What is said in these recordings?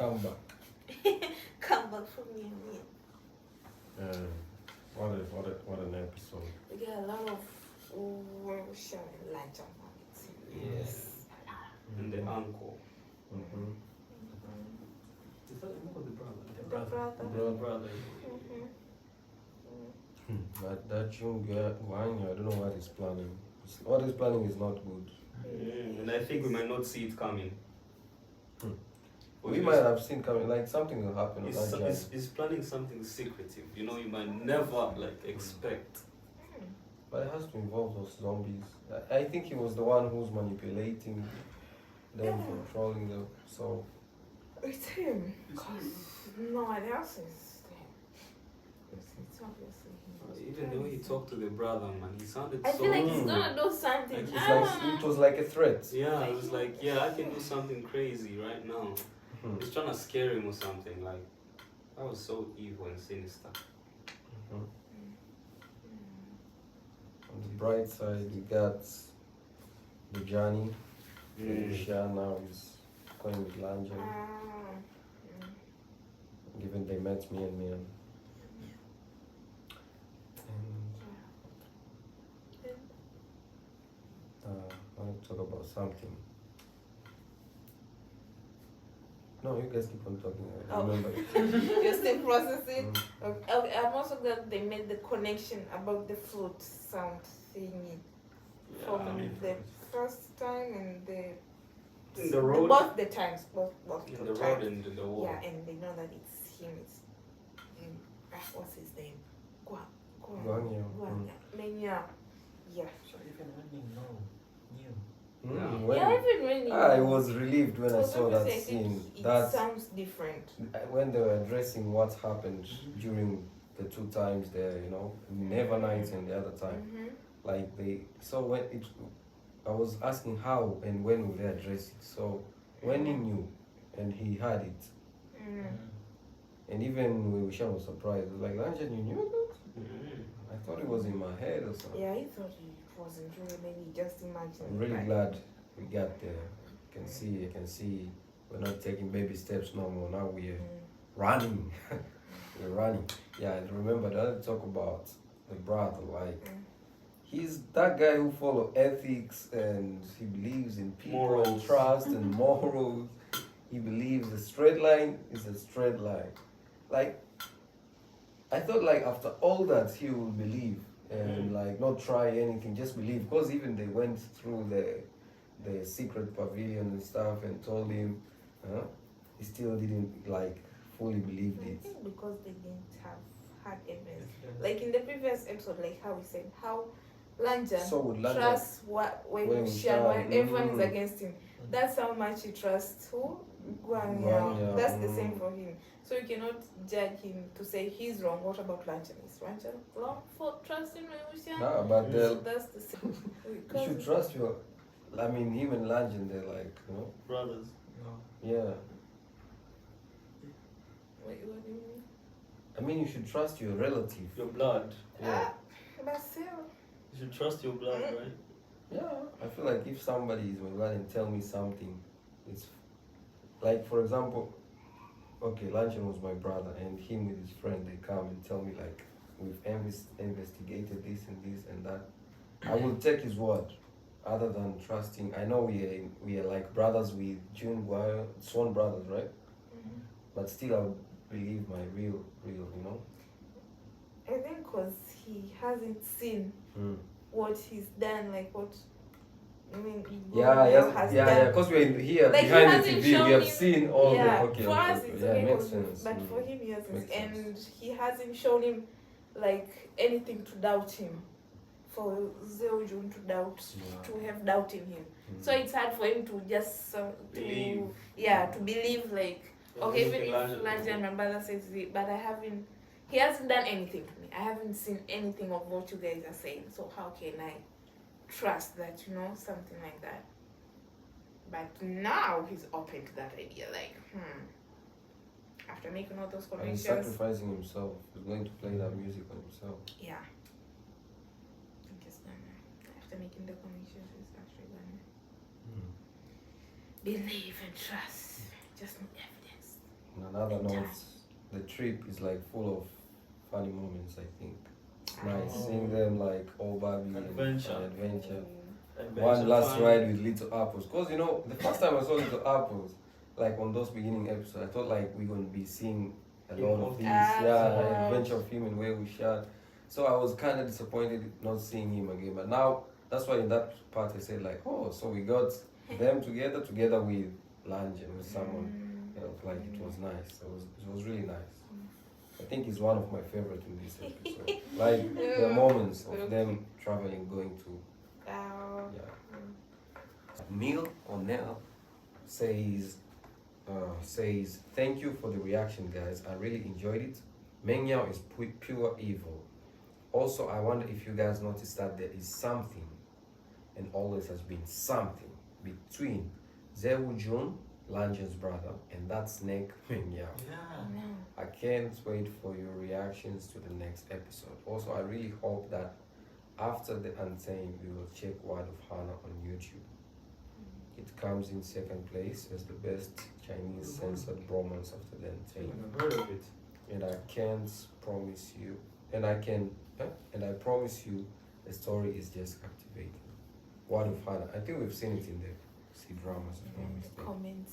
come back. Come back from me. What an episode. We get a lot of sharing lunch on it. Yes. And the uncle. Mm-hmm. Is that the uncle or the brother? The brother. The brother. That young guy, I don't know what he's planning. What he's planning is not good. And I think we might not see it coming. We might have seen coming, like something will happen. He's planning something secretive. You know, you might never expect. But it has to involve those zombies. I think he was the one who's manipulating them, controlling them. So It's him. No one else is there. It's obviously him. Even the way he talked to the brother, man, he sounded I so. feel like he's gonna do something. Like, it's like it was like a threat. Yeah, it was like, yeah, I can do something crazy right now. He's trying to scare him or something. Like, that was so evil and sinister. On the bright side, we got the Johnny. Shah now is going with Lanjan. Given they met me and me. I want to talk about something. No, you guys keep on talking. I remember. You're still processing? Okay, I'm also glad they made the connection about the flute sound thingy from the first time and in the road. Both the times. Both in the the times. road and in the wall. Yeah, and they know that it's him. It's what's his name? Guanya. Menya. Yeah. So even when you know, new. Even when you I was relieved when I saw that scene. It sounds different. When they were addressing what happened during the two times there, you know, never night and the other time. Like when I was asking how and when would they address it. So when he knew and he had it, and even Wishan was surprised. He was like, Lanjan, you knew that? I thought it was in my head or something. Yeah, he thought it wasn't really. Maybe just imagined. I'm really glad we got there. I can see we're not taking baby steps no more. Now we're running. We're running. Yeah, and remember the other talk about the brother, like he's that guy who follows ethics and he believes in people and trust and morals. He believes a straight line is a straight line. Like I thought like after all that he would believe and like not try anything, just believe. Because even they went through the secret pavilion and stuff and told him, he still didn't like fully believe it. I think because they didn't have had evidence. Like in the previous episode, like how we said, how Lanjan trusts when everyone is against him. That's how much he trusts who? Guanya. That's the same for him. So you cannot judge him to say he's wrong. What about Lanjan? Is Lanjan wrong for trusting Wishan? Nah, but that's the same. You should trust your. I mean, him and Lanjan, they're like, you know, brothers. Yeah. What do you mean? I mean, you should trust your relative. Your blood. Yeah. But still. You should trust your blood, right? Yeah. I feel like if somebody is my blood and tell me something, it's like, for example, okay, Lanjan was my brother, and him with his friend, they come and tell me like, we've investigated this and this and that. I will take his word, other than trusting. I know we are like brothers with June Guayo, sworn brothers, right? But still, I would believe my real, you know. I think because he hasn't seen what he's done, like what. I mean, because we're here like behind the TV, we have seen all the. Okay, for us, it's okay, makes sense. But for him, he hasn't, and he hasn't shown him like anything to doubt him. For Zeojun to have doubt in him, so it's hard for him to just believe. To believe like. Okay, even if Lanjan, my brother says it, but he hasn't done anything to me. I haven't seen anything of what you guys are saying. So how can I trust that, you know, something like that? But now he's open to that idea, like, after making all those connections. He's sacrificing himself. He's going to play that music on himself. Yeah. I think he's gonna, after making the connections, he's actually gonna believe and trust. Just need evidence. on another note, the trip is like full of funny moments. I think it's nice Oh. seeing them like all Barbie Adventure. and adventure. Adventure One last fun. ride with Little Apples. Cause you know the first time I saw Little Apples, like on those beginning episodes, I thought like we're gonna be seeing a lot of these, wow. adventure film and where we shot. So I was kind of disappointed not seeing him again. But now that's why in that part I said like, oh, so we got them together with Lange and with someone else. Like it was nice. It was really nice. I think he's one of my favorite in this episode. Like the moments of them traveling, going to Neil O'Neill says thank you for the reaction, guys. I really enjoyed it. Meng Yao is pure evil. Also, I wonder if you guys noticed that there is something, and always has been something, between Zhou Jun, Lange's brother, and that snake Meng Yao. Yeah. I can't wait for your reactions to the next episode. Also, I really hope that after the Untamed, we will check Word of Hannah on YouTube. It comes in second place as the best Chinese censored bromance after the Untamed. I've heard of it. And I can't promise you, and I promise you, the story is just captivating. Word of Hannah. I think we've seen it in the C-dramas, if I'm not mistaken. Comments.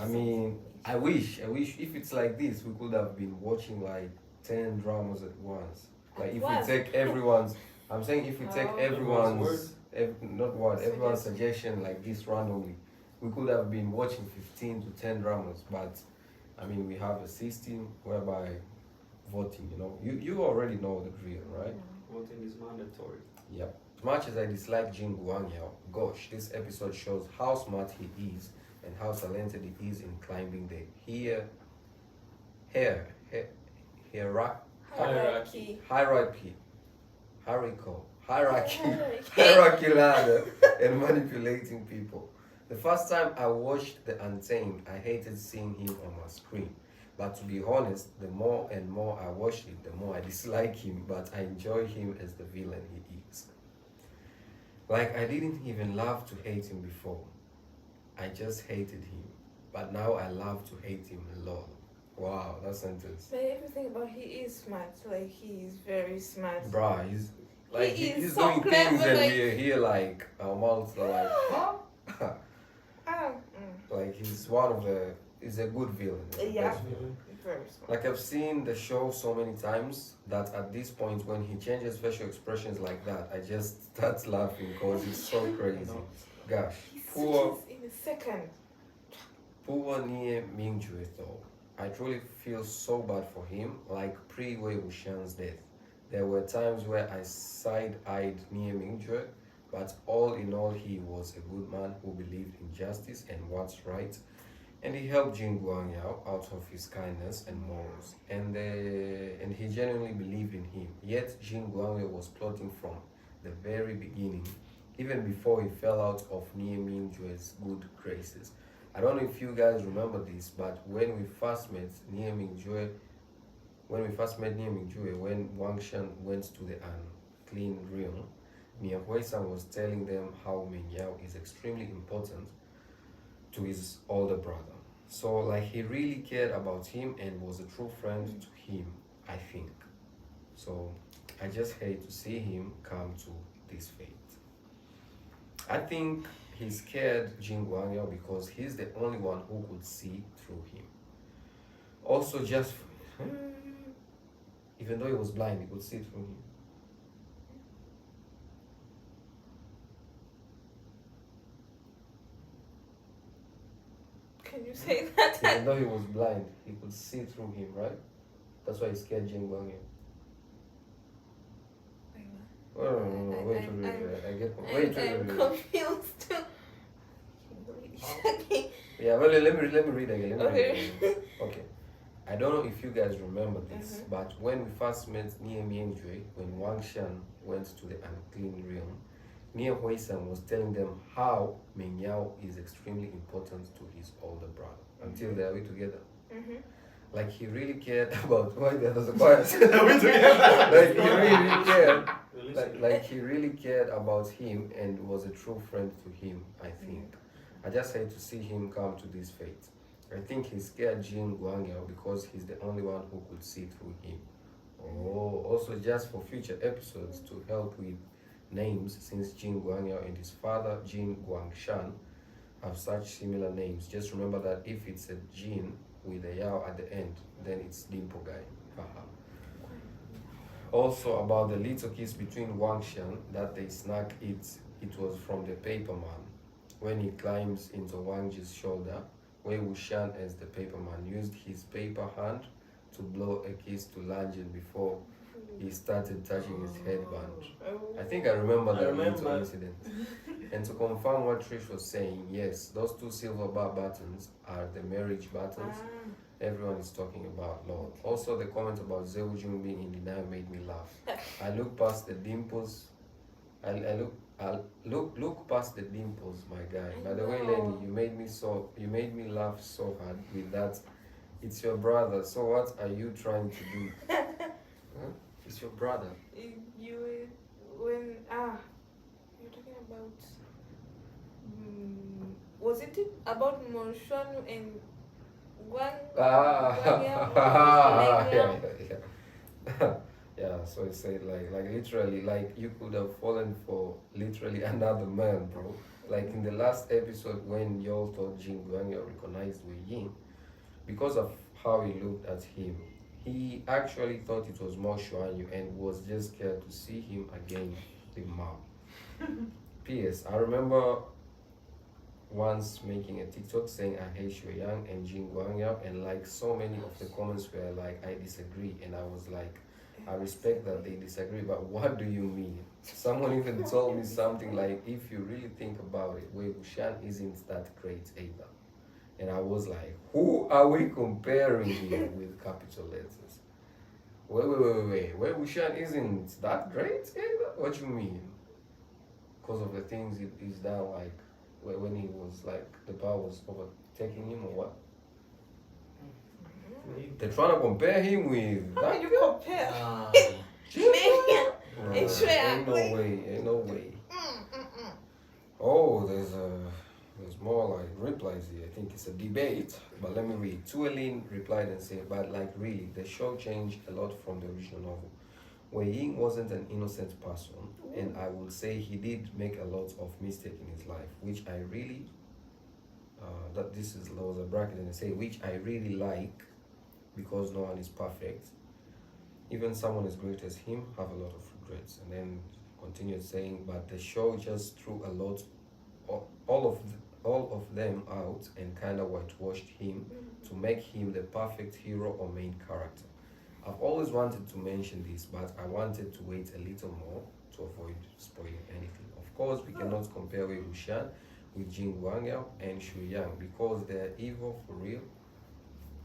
I mean, I wish if it's like this, we could have been watching like 10 dramas at once. Like if we take everyone's, I'm saying if we take everyone's, everyone's suggestion like this randomly, we could have been watching 15 to 10 dramas. But I mean, we have a system whereby voting, you already know the drill, right? Voting is mandatory. Yep. As much as I dislike Jin Guangyao, gosh, this episode shows how smart he is and how talented he is in climbing the hierarchy ladder and manipulating people. The first time I watched The Untamed, I hated seeing him on my screen. But to be honest, the more and more I watch it, the more I dislike him, but I enjoy him as the villain he is. Like, I didn't even love to hate him before. I just hated him. But now I love to hate him a lot. Wow, that sentence. But everything about he is smart. Like, he is very smart. Bruh, he's like, he's so doing clever, things and like- we're here like, our mouths are like, huh? Oh, Like, he's a good villain. He's a Yeah. best villain. very smart. Like, I've seen the show so many times that at this point when he changes facial expressions like that, I just start laughing because it's so crazy. Gosh, He poor switches in a second. Nie Mingjue though. I truly feel so bad for him, like pre-Wei Wuxian's death. There were times where I side-eyed Nie Mingjue, but all in all he was a good man who believed in justice and what's right. And he helped Jin Guangyao out of his kindness and morals. And he genuinely believed in him. Yet Jin Guangyao was plotting from the very beginning, even before he fell out of Nie Mingjue's good graces. I don't know if you guys remember this, but when we first met Nie Mingjue, when Wang Shan went to the unclean realm, Mia Huisan was telling them how Meng Yao is extremely important to his older brother. So like he really cared about him and was a true friend to him, I think. So I just hate to see him come to this fate. I think he scared Jin Guangyao because he's the only one who could see through him. Also even though he was blind, he could see through him. Can you say that? Even though he was blind, he could see through him, right? That's why he scared Jin Guangyao. Wait, I'm confused. Yeah, well, let me read again. Okay. Okay. I don't know if you guys remember this, but when we first met Nie Mingjue, when Wang Shan went to the unclean realm, Nie Huisan was telling them how Meng Yao is extremely important to his older brother. Until they are together. Like he really cared about why the others are quiet. Like he really cared. Like he really cared about him and was a true friend to him, I think. I just hate to see him come to this fate. I think he scared Jin Guangyao because he's the only one who could see through him. Oh, also just for future episodes to help with names, since Jin Guangyao and his father Jin Guangshan have such similar names. Just remember that if it's a Jin with a Yao at the end, then it's Dimple guy. Haha. Also about the little kiss between Wang Shan that they snack it was from the paper man. When he climbs into Wang Ji's shoulder, Wei Wuxian as the paper man used his paper hand to blow a kiss to Lanjin before he started touching his headband. I think I remember that little incident. And to confirm what Trish was saying, yes, those two silver bar buttons are the marriage buttons everyone is talking about. Lord. Also, the comment about Zhou Jun being in denial made me laugh. I look past the dimples. I look past the dimples, my guy. By the way, Lenny, you made me laugh so hard with that. It's your brother. So what are you trying to do? Huh? It's your brother. You're talking about was it about Monshanu and Yeah, so he said like literally, like you could have fallen for literally another man, bro. Like in the last episode when y'all thought Jin Guangyao recognized Wei Ying because of how he looked at him. He actually thought it was Mo Xuanyu and was just scared to see him again with Mao. P.S. I remember once making a TikTok saying I hate Shui Yang and Jin Guangyao, and like so many of the comments were like I disagree, and I was like I respect that they disagree, but what do you mean? Someone even told me something like if you really think about it, Wei Wuxian isn't that great either. And I was like, who are we comparing here with capital letters? Wait. Wei Wuxian isn't that great either? What you mean? Because of the things he's done, like when he was like the power was overtaking him or what? They're trying to compare him with how that can you compare? Ain't no way. Oh, there's more like replies here. I think it's a debate, but let me read. Tuelin replied and said, but like really, the show changed a lot from the original novel. Wei Ying wasn't an innocent person, and I would say he did make a lot of mistakes in his life, which I really, there was a bracket and I say, which I really like, because no one is perfect. Even someone as great as him have a lot of regrets. And then continued saying, but the show just threw a lot, all of them out and kind of whitewashed him to make him the perfect hero or main character. I've always wanted to mention this, but I wanted to wait a little more to avoid spoiling anything. Of course, we cannot compare Wei Wuxian with Jin Guangyao and Shu Yang because they're evil for real.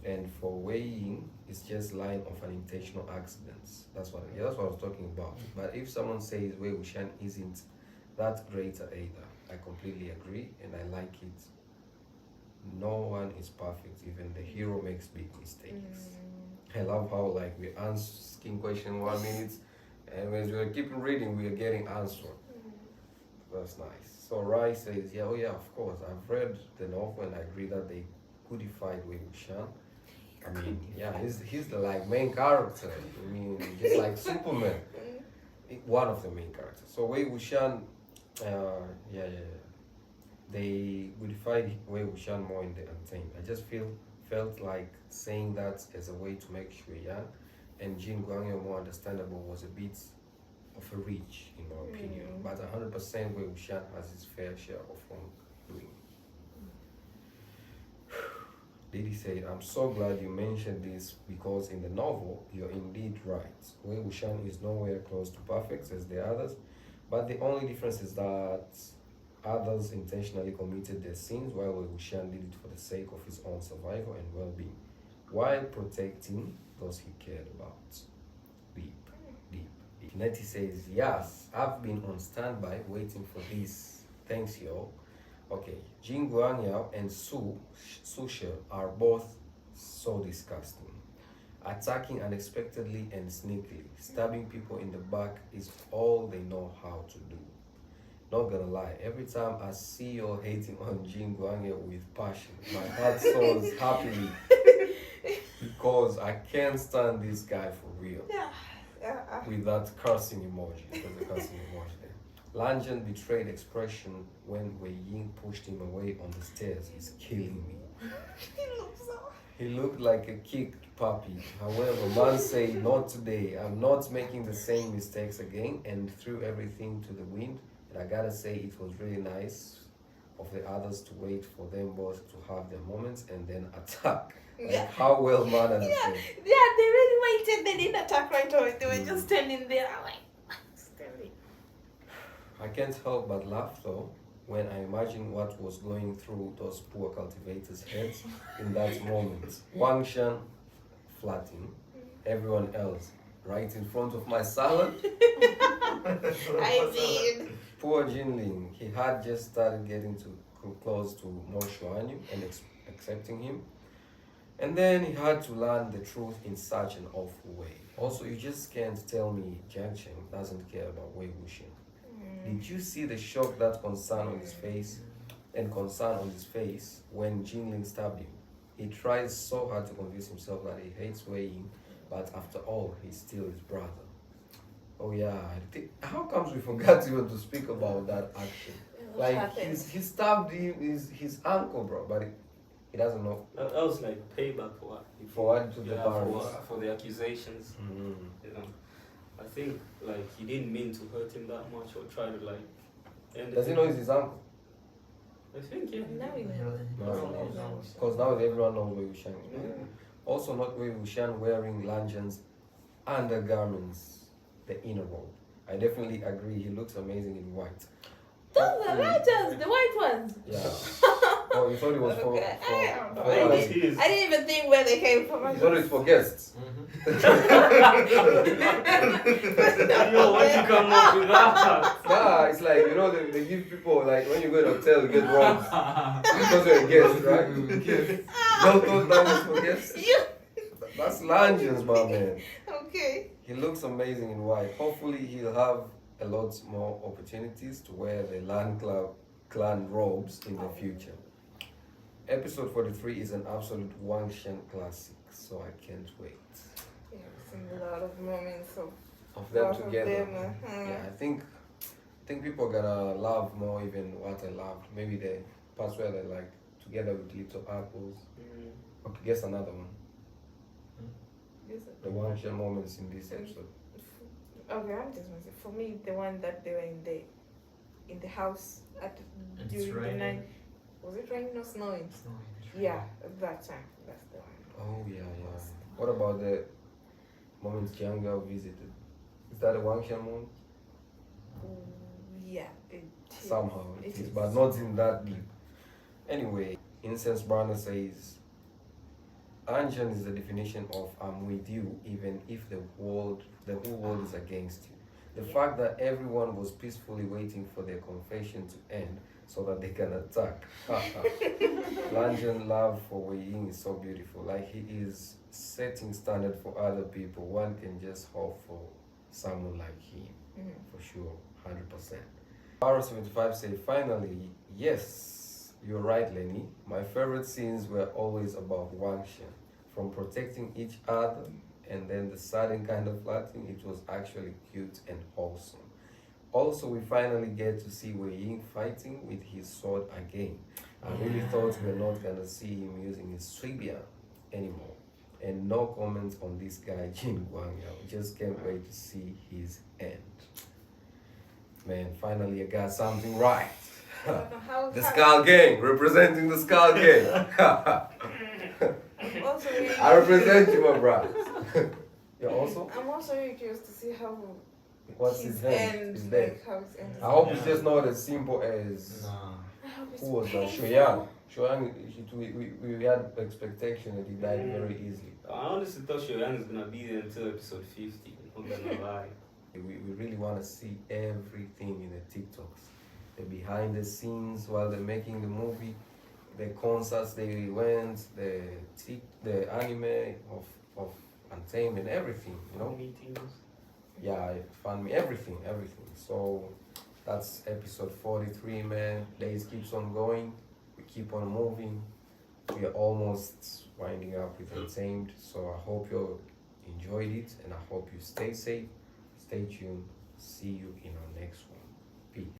And for Wei Ying, it's just line of unintentional accidents. That's what I was talking about. But if someone says Wei Wuxian isn't that great either, I completely agree and I like it. No one is perfect, even the hero makes big mistakes. I love how like we're asking question 1 minute and when we're keeping reading we're getting answer. That's nice. So Rai says, yeah, of course. I've read the novel and I agree that they codified Wei Wuxian. I mean, yeah, he's the like main character. I mean, just like Superman, one of the main characters. So Wei Wuxian, they codified Wei Wuxian more in the Untamed. I just felt like saying that as a way to make Shui Yang and Jin Guangyao more understandable was a bit of a reach, in my opinion. But 100% Wei Wuxian has his fair share of wrongdoing. Didi said, I'm so glad you mentioned this because in the novel, you're indeed right. Wei Wuxian is nowhere close to perfect as the others, but the only difference is that others intentionally committed their sins while Wei Wuxian did it for the sake of his own survival and well-being, while protecting those he cared about. Deep. Nettie says, yes, I've been on standby waiting for this. Thanks, y'all. Okay, Jin Guangyao and Su She are both so disgusting. Attacking unexpectedly and sneakily, stabbing people in the back is all they know how to do. Not gonna lie, every time I see you hating on Jin Guangya with passion, my heart soars happily because I can't stand this guy for real. Yeah. With that cursing emoji, there's a cursing emoji there. Lanjan betrayed expression when Wei Ying pushed him away on the stairs. He's killing me. He looks so. He looked like a kicked puppy. However, man say, not today. I'm not making the same mistakes again, and threw everything to the wind. And I gotta say, it was really nice of the others to wait for them both to have their moments and then attack. Like Yeah. how well man has Yeah, said. yeah, they really waited. They didn't attack right away. They were just standing there. I'm like, standing. I can't help but laugh though when I imagine what was going through those poor cultivators' heads in that moment. Wang Shan flatting, everyone else right in front of my salad. I did. Poor Jinling, he had just started getting close to Mo Shuanyu and accepting him. And then he had to learn the truth in such an awful way. Also, you just can't tell me Jiang Cheng doesn't care about Wei Wuxian. Did you see the shock, that concern on his face, when Jinling stabbed him? He tries so hard to convince himself that he hates Wei Ying, but after all, he's still his brother. Oh yeah, how comes we forgot even to speak about that action? What Like happened? he stabbed him his uncle, bro, but he doesn't know That was like payback for what? for what to the Yeah, parents. for the accusations. You know, I think like he didn't mean to hurt him that much or try to like. End Does he it. know he's his uncle? I think yeah. Now we know. No, because now everyone knows Wei Wuxian. Also, not Wei Wuxian wearing Lanjan's undergarments, the inner robe. I definitely agree. He looks amazing in white. Those are writers, the white ones. Yeah. Oh, you thought it was for, Okay. I don't know. for I others. didn't even think where they came from. You thought it was for guests. Yo, why'd you come up with that? Nah, it's like, you know, they give people, like, when you go to a hotel, you get robes. Because you're a guest, right? Don't thought that was for guests. You. That's Lanjan's, my man. Okay. He looks amazing in white. Hopefully, he'll have a lot more opportunities to wear the Land Club clan robes in the future. Episode 43 is an absolute Wang Shen classic, so I can't wait. Yeah, I've seen a lot of moments of Them both together. of them. Yeah, I think people are gonna love more even what I loved. Maybe the parts where they're like together with little apples. Okay, guess another one. The Wang Shen moments in this episode. Okay, I'm just gonna say for me the one that they were in the house at It's during the raining. night. Was it raining or snowing? Yeah, at that time. That's the one. Oh yeah. What about the moment Jiang Gao visited? Is that a Wang Shen moment? Yeah, it is. Somehow it It is, is. but not in that deep. Anyway, Incense Burner says, Anjan is the definition of I'm with you even if the whole world is against you. The fact that everyone was peacefully waiting for their confession to end so that they can attack. Lanjan love for Wei Ying is so beautiful. Like he is setting standard for other people. One can just hope for someone like him. For sure, 100%. R75 say, finally, yes, you're right, Lenny. My favorite scenes were always about Wang Shen. From protecting each other and then the sudden kind of flirting, it was actually cute and wholesome. Also, we finally get to see Wei Ying fighting with his sword again. I really thought we were not gonna see him using his Suibia anymore. And no comments on this guy, Jin Guangyao. Just can't wait to see his end. Man, finally I got something right. The Skull Gang, representing the Skull Gang. Also, I represent you, my brother. You're also? I'm also really curious to see how What's his end? His dead. like how his end. I hope it's just not as simple as I hope it's who was that? painful. Shoyang, we had expectation that he died very easily. I honestly thought Shoyan is gonna be there until episode 50. I'm not gonna lie. We really want to see everything in the TikToks. The behind the scenes while they're making the movie, the concerts they went, the anime of Untamed and everything, you know? Meetings. Yeah, it found me everything. So That's episode 43, man. Days keeps on going. We keep on moving. We are almost winding up with Untamed. So I hope you enjoyed it, and I hope you stay safe. Stay tuned. See you in our next one. Peace.